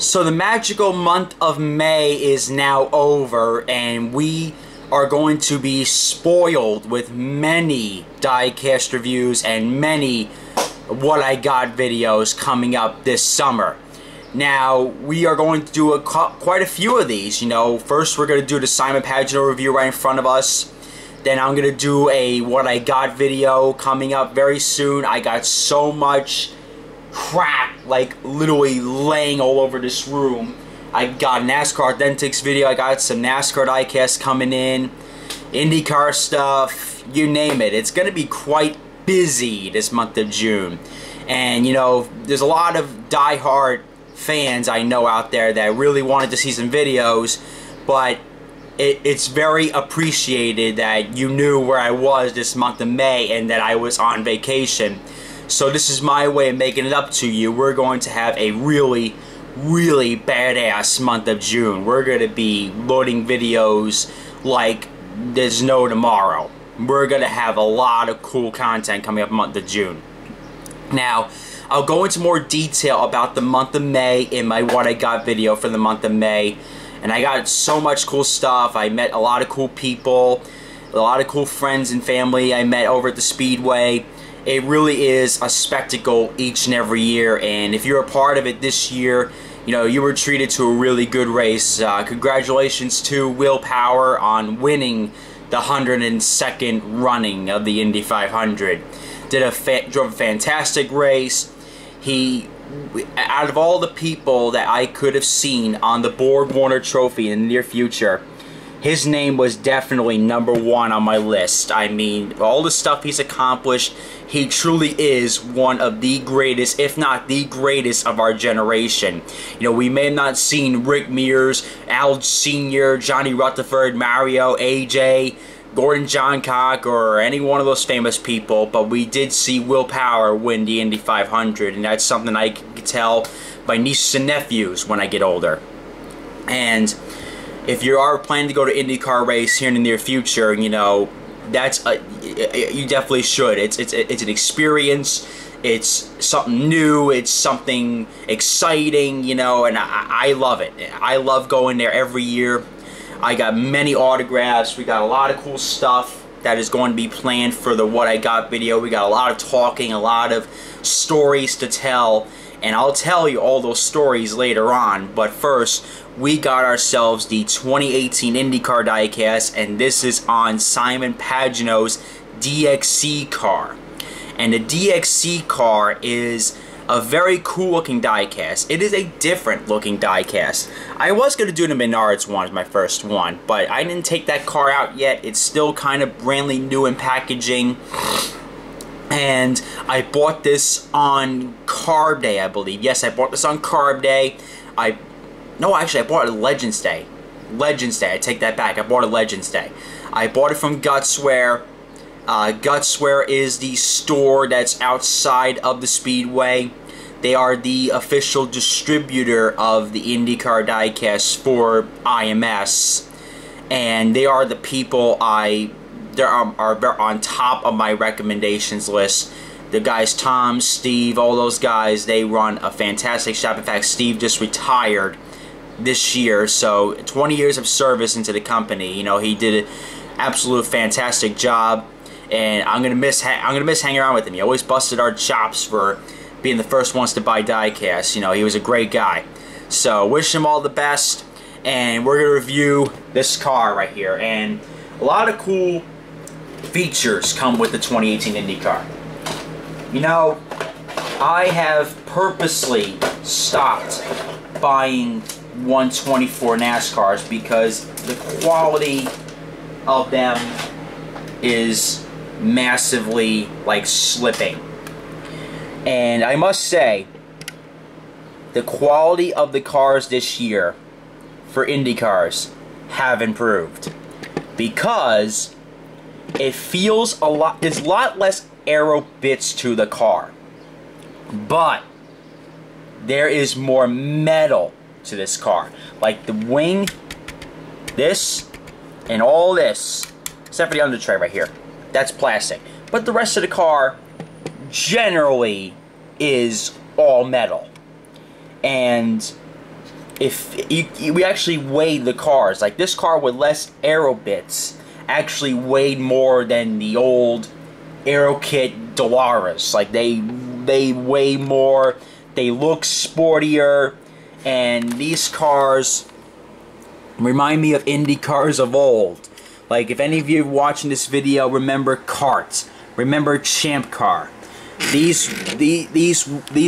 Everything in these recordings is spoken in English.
So the magical month of May is now over, and we are going to be spoiled with many Diecast reviews and many What I Got videos coming up this summer. Now, we are going to do quite a few of these. You know, first we're going to do the Simon Pagenaud review right in front of us. Then I'm going to do a What I Got video coming up very soon. I got so much crap, like, literally laying all over this room. I got a NASCAR Authentics video. I got some NASCAR diecast coming in. INDYCAR stuff. You name it. It's going to be quite busy this month of June. And, you know, there's a lot of diehard fans I know out there that really wanted to see some videos, but it's very appreciated that you knew where I was this month of May and that I was on vacation. So this is my way of making it up to you. We're going to have a really, really badass month of June. We're going to be loading videos like there's no tomorrow. We're going to have a lot of cool content coming up in the month of June. Now, I'll go into more detail about the month of May in my What I Got video for the month of May. And I got so much cool stuff. I met a lot of cool people, a lot of cool friends and family I met over at the Speedway. It really is a spectacle each and every year, and if you're a part of it this year, you know, you were treated to a really good race. Congratulations to Will Power on winning the 102nd running of the Indy 500. Drove a fantastic race. Out of all the people that I could have seen on the Borg Warner Trophy in the near future, his name was definitely #1 on my list. I mean, all the stuff he's accomplished, he truly is one of the greatest, if not the greatest, of our generation. You know, we may have not seen Rick Mears, Al Sr., Johnny Rutherford, Mario, AJ, Gordon Johncock, or any one of those famous people, but we did see Will Power win the Indy 500, and that's something I can tell my nieces and nephews when I get older. And if you are planning to go to INDYCAR race here in the near future, you know, you definitely should. It's an experience. It's something new. It's something exciting, you know, and I love it. I love going there every year. I got many autographs. We got a lot of cool stuff that is going to be planned for the What I Got video. We got a lot of talking, a lot of stories to tell, and I'll tell you all those stories later on. But first, we got ourselves the 2018 INDYCAR diecast, and this is on Simon Pagenaud's DXC car. And the DXC car is a very cool looking diecast. It is a different looking diecast. I was going to do the Menards one as my first one, but I didn't take that car out yet. It's still kind of brandly new in packaging. And I bought this on Carb Day, I believe. Yes, I bought this on Carb Day. No, actually, I bought it Legends Day. Legends Day, I take that back. I bought it Legends Day. I bought it from Gutswear. Gutswear is the store that's outside of the Speedway. They are the official distributor of the INDYCAR diecast for IMS. And they are the people they're on top of my recommendations list. The guys, Tom, Steve, all those guys, they run a fantastic shop. In fact, Steve just retired this year, so 20 years of service into the company. You know, he did an absolute fantastic job, and I'm gonna miss hanging around with him. He always busted our chops for being the first ones to buy diecast. You know, he was a great guy. So wish him all the best, and we're gonna review this car right here. And a lot of cool features come with the 2018 INDYCAR. You know, I have purposely stopped buying 124 NASCARs because the quality of them is massively, like, slipping. And I must say, the quality of the cars this year for INDYCARs have improved, because it feels there's a lot less aero bits to the car, but there is more metal to this car. Like the wing, this, and all this, except for the under tray right here, that's plastic. But the rest of the car generally is all metal. And if we actually weighed the cars, like this car with less aero bits actually weighed more than the old Aero Kit Dolaras. Like they weigh more, they look sportier, and these cars remind me of Indy cars of old. Like if any of you watching this video remember karts, remember Champ Car, these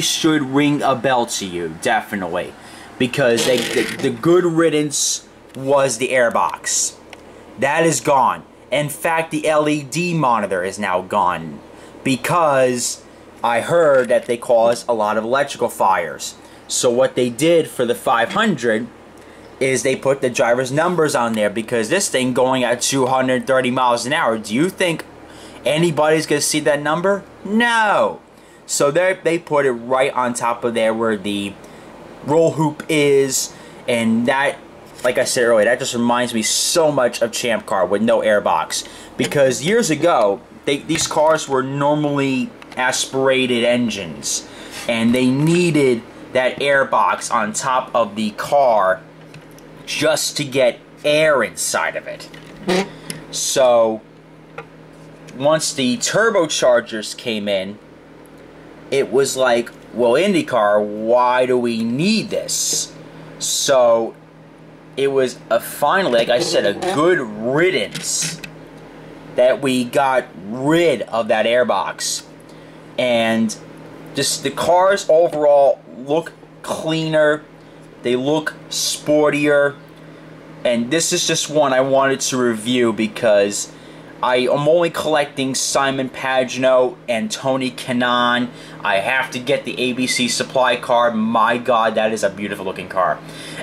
should ring a bell to you, definitely, because the good riddance was the airbox. That is gone. In fact, the LED monitor is now gone because I heard that they cause a lot of electrical fires. So what they did for the 500 is they put the driver's numbers on there, because this thing going at 230 miles an hour, do you think anybody's going to see that number? No. So they put it right on top of there where the roll hoop is, and that, like I said earlier, that just reminds me so much of Champ Car with no airbox. Because years ago, these cars were normally aspirated engines, and they needed that airbox on top of the car just to get air inside of it. So once the turbochargers came in, it was like, well, INDYCAR, why do we need this? So it was finally, like I said, a good riddance that we got rid of that airbox. And just the cars overall look cleaner, they look sportier, and this is just one I wanted to review because I am only collecting Simon Pagenaud and Tony Kanaan. I have to get the ABC supply car. My God, that is a beautiful looking car.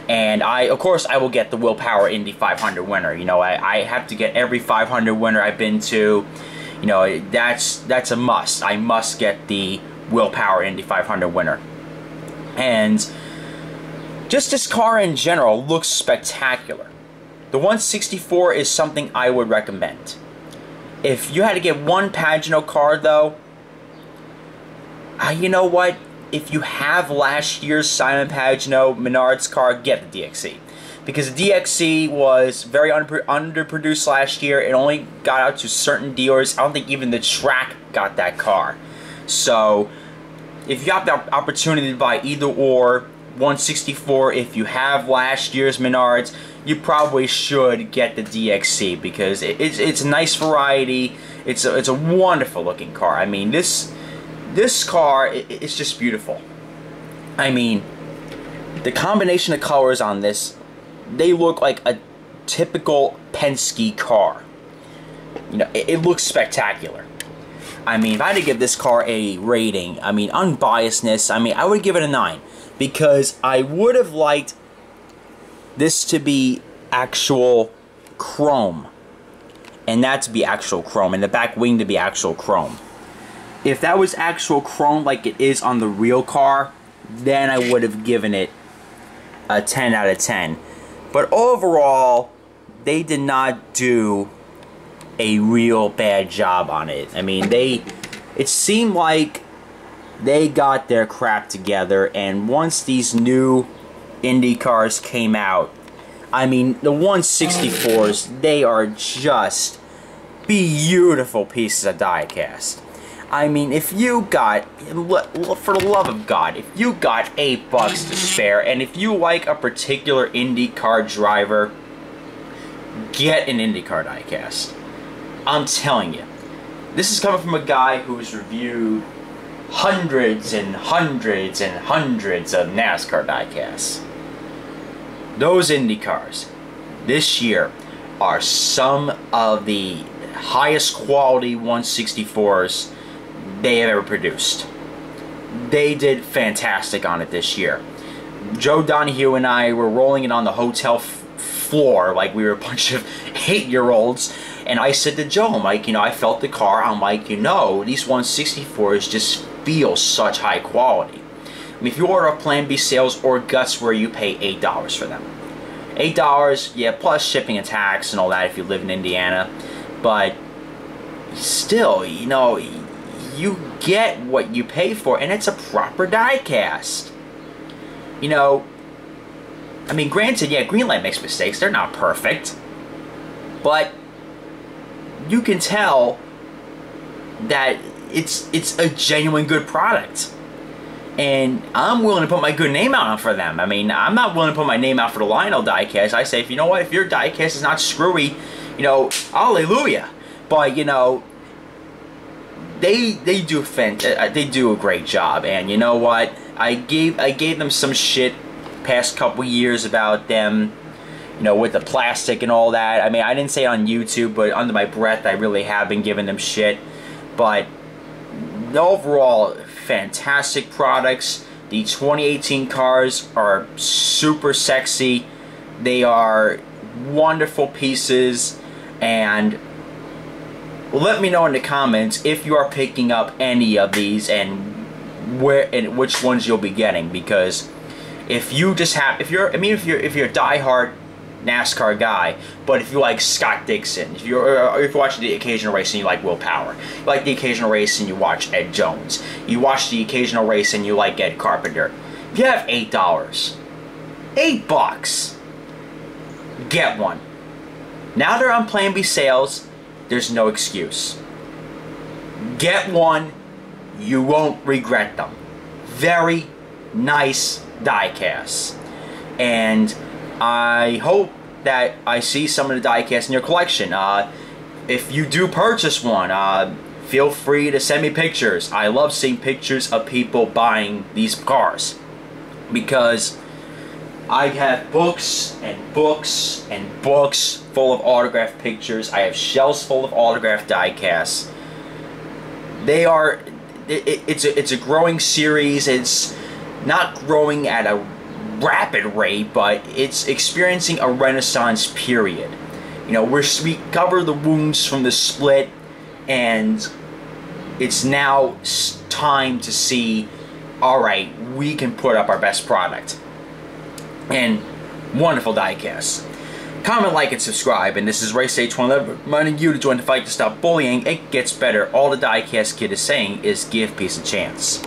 And of course, I will get the Willpower Indy 500 winner. You know, I have to get every 500 winner I've been to. You know, that's a must. I must get the Willpower Indy 500 winner. And just this car in general looks spectacular. The 164 is something I would recommend. If you had to get one Pagenaud car, though, you know what? If you have last year's Simon Pagenaud Menards car, get the DXC. Because the DXC was very underproduced last year. It only got out to certain dealers. I don't think even the track got that car. So, if you have the opportunity to buy either or, 164, if you have last year's Menards, you probably should get the DXC because it's a nice variety. It's a wonderful looking car. I mean, this car it's just beautiful. I mean, the combination of colors on this, they look like a typical Penske car. You know, it looks spectacular. I mean, if I had to give this car a rating, I mean, unbiasedness, I mean, I would give it a 9 because I would have liked this to be actual chrome, and that to be actual chrome, and the back wing to be actual chrome. If that was actual chrome like it is on the real car, then I would have given it a 10 out of 10. But overall, they did not do a real bad job on it. I mean, it seemed like they got their crap together, and once these new Indy cars came out, I mean, the 164s, they are just beautiful pieces of diecast. I mean, if you got, for the love of God, if you got $8 to spare, and if you like a particular IndyCar driver, get an IndyCar diecast. I'm telling you. This is coming from a guy who's reviewed hundreds and hundreds and hundreds of NASCAR diecasts. Those Indy cars this year are some of the highest quality 164s they have ever produced. They did fantastic on it this year. Joe Donahue and I were rolling it on the hotel floor like we were a bunch of 8-year-olds, and I said to Joe, I'm like, you know, I felt the car, I'm like, you know, these 164s just feel such high quality. I mean, if you order a Plan B sales or guts where you pay $8 for them. $8, yeah, plus shipping and tax and all that if you live in Indiana. But still, you know, you get what you pay for, and it's a proper diecast. You know, I mean, granted, yeah, Greenlight makes mistakes. They're not perfect. But you can tell that it's a genuine good product. And I'm willing to put my good name out for them. I mean, I'm not willing to put my name out for the Lionel diecast. I say, if you know what, if your diecast is not screwy, you know, hallelujah. But, you know, they do a great job. And you know what? I gave them some shit past couple years about them, you know, with the plastic and all that. I mean, I didn't say it on YouTube, but under my breath, I really have been giving them shit. But overall, fantastic products. The 2018 cars are super sexy. They are wonderful pieces. And let me know in the comments if you are picking up any of these and where and which ones you'll be getting, because if you just have, if you're a diehard NASCAR guy, but if you like Scott Dixon, if you're watching the occasional race and you like Will Power, you like the occasional race and you watch Ed Jones, you watch the occasional race and you like Ed Carpenter, if you have $8, $8, get one. Now they're on Plan B sales, there's no excuse. Get one, you won't regret them. Very nice diecasts. And I hope that I see some of the diecasts in your collection. If you do purchase one, feel free to send me pictures. I love seeing pictures of people buying these cars, because I have books and books and books full of autographed pictures. I have shelves full of autographed diecasts. They are, it's a growing series. It's not growing at a rapid rate, but it's experiencing a renaissance period. You know, we cover the wounds from the split, and it's now time to see, alright, we can put up our best product. And wonderful diecasts. Comment, like, and subscribe. And this is RACEDAY2011 reminding you to join the fight to stop bullying. It gets better. All the diecast kid is saying is give peace a chance.